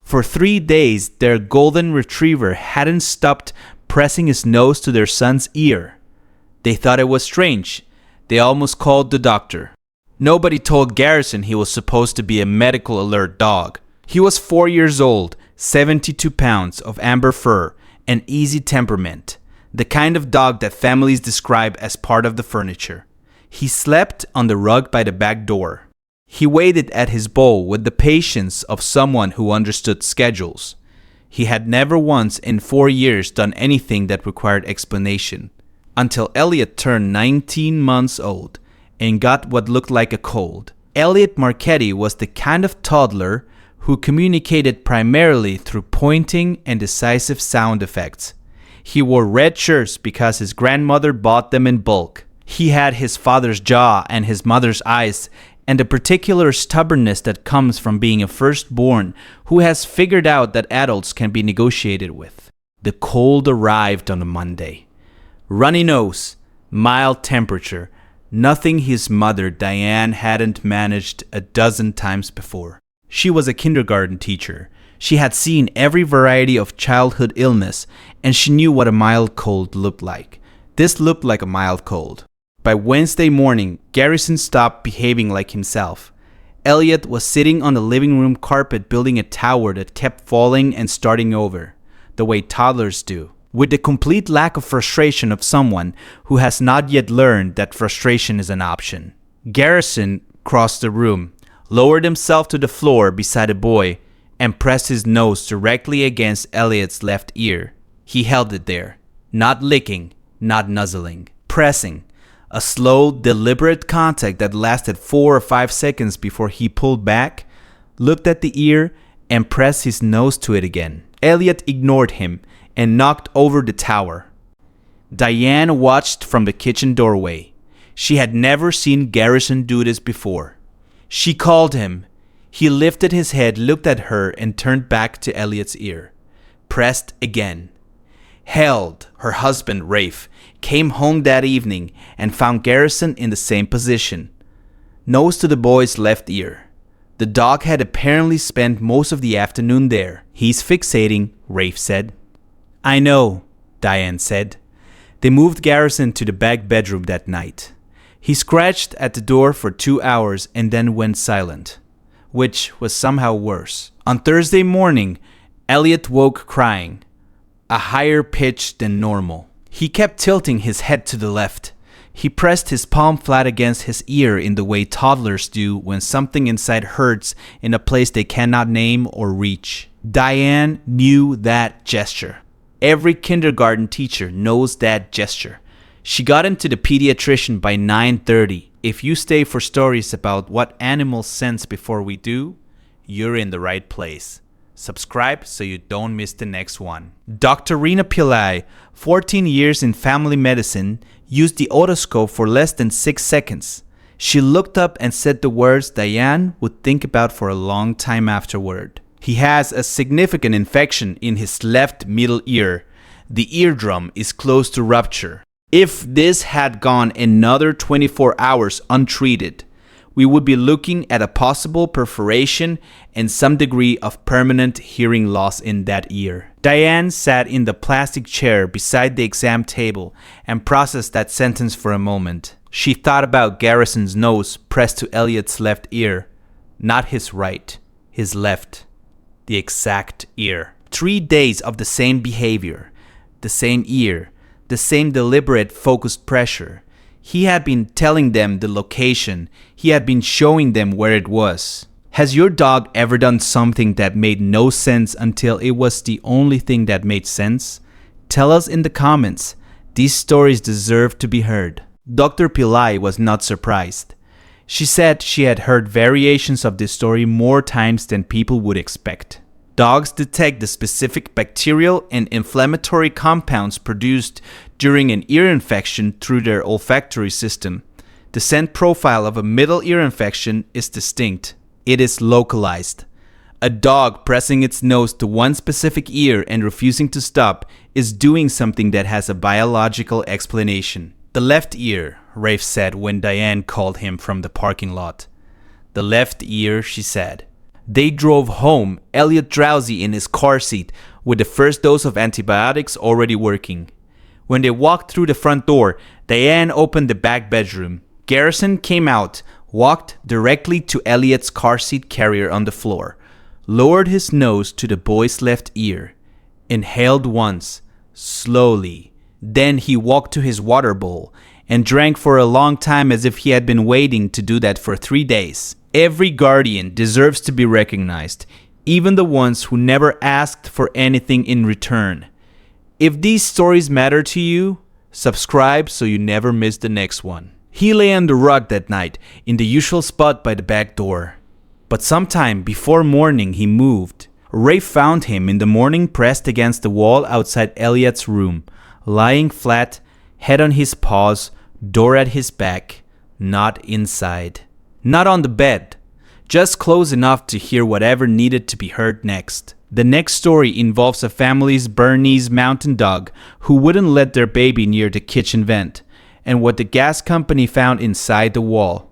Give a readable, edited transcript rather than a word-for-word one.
For 3 days, their golden retriever hadn't stopped pressing his nose to their son's ear. They thought it was strange. They almost called the doctor. Nobody told Garrison he was supposed to be a medical alert dog. He was 4 years old, 72 pounds of amber fur, and easy temperament. The kind of dog that families describe as part of the furniture. He slept on the rug by the back door. He waited at his bowl with the patience of someone who understood schedules. He had never once in 4 years done anything that required explanation, until Elliot turned 19 months old and got what looked like a cold. Elliot Marchetti was the kind of toddler who communicated primarily through pointing and decisive sound effects. He wore red shirts because his grandmother bought them in bulk. He had his father's jaw and his mother's eyes, and the particular stubbornness that comes from being a firstborn who has figured out that adults can be negotiated with. The cold arrived on a Monday. Runny nose, mild temperature, nothing his mother Diane hadn't managed a dozen times before. She was a kindergarten teacher. She had seen every variety of childhood illness, and she knew what a mild cold looked like. This looked like a mild cold. By Wednesday morning, Garrison stopped behaving like himself. Elliot was sitting on the living room carpet building a tower that kept falling and starting over, the way toddlers do, with the complete lack of frustration of someone who has not yet learned that frustration is an option. Garrison crossed the room, lowered himself to the floor beside a boy, and pressed his nose directly against Elliot's left ear. He held it there, not licking, not nuzzling, pressing. A slow, deliberate contact that lasted 4 or 5 seconds before he pulled back, looked at the ear, and pressed his nose to it again. Elliot ignored him and knocked over the tower. Diane watched from the kitchen doorway. She had never seen Garrison do this before. She called him. He lifted his head, looked at her, and turned back to Elliot's ear. Pressed again. Held, her husband, Rafe, came home that evening and found Garrison in the same position. Nose to the boy's left ear. The dog had apparently spent most of the afternoon there. He's fixating, Rafe said. I know, Diane said. They moved Garrison to the back bedroom that night. He scratched at the door for 2 hours and then went silent, which was somehow worse. On Thursday morning, Elliot woke crying, a higher pitch than normal. He kept tilting his head to the left. He pressed his palm flat against his ear in the way toddlers do when something inside hurts in a place they cannot name or reach. Diane knew that gesture. Every kindergarten teacher knows that gesture. She got into the pediatrician by 9:30. If you stay for stories about what animals sense before we do, you're in the right place. Subscribe so you don't miss the next one. Dr. Rina Pillai, 14 years in family medicine, used the otoscope for less than 6 seconds. She looked up and said the words Diane would think about for a long time afterward. He has a significant infection in his left middle ear. The eardrum is close to rupture. If this had gone another 24 hours untreated, we would be looking at a possible perforation and some degree of permanent hearing loss in that ear. Diane sat in the plastic chair beside the exam table and processed that sentence for a moment. She thought about Garrison's nose pressed to Elliot's left ear. Not his right, his left. The exact ear. 3 days of the same behavior, the same ear, the same deliberate focused pressure. He had been telling them the location. He had been showing them where it was. Has your dog ever done something that made no sense until it was the only thing that made sense? Tell us in the comments. These stories deserve to be heard. Dr. Pillai was not surprised. She said she had heard variations of this story more times than people would expect. Dogs detect the specific bacterial and inflammatory compounds produced during an ear infection through their olfactory system. The scent profile of a middle ear infection is distinct. It is localized. A dog pressing its nose to one specific ear and refusing to stop is doing something that has a biological explanation. The left ear, Rafe said when Diane called him from the parking lot. The left ear, she said. They drove home, Elliot drowsy in his car seat, with the first dose of antibiotics already working. When they walked through the front door, Diane opened the back bedroom. Garrison came out, walked directly to Elliot's car seat carrier on the floor, lowered his nose to the boy's left ear, inhaled once, slowly. Then he walked to his water bowl and drank for a long time as if he had been waiting to do that for 3 days. Every guardian deserves to be recognized, even the ones who never asked for anything in return. If these stories matter to you, subscribe so you never miss the next one. He lay on the rug that night, in the usual spot by the back door. But sometime before morning he moved. Ray found him in the morning pressed against the wall outside Elliot's room, lying flat, head on his paws, door at his back, not inside. Not on the bed, just close enough to hear whatever needed to be heard next. The next story involves a family's Bernese mountain dog who wouldn't let their baby near the kitchen vent, and what the gas company found inside the wall.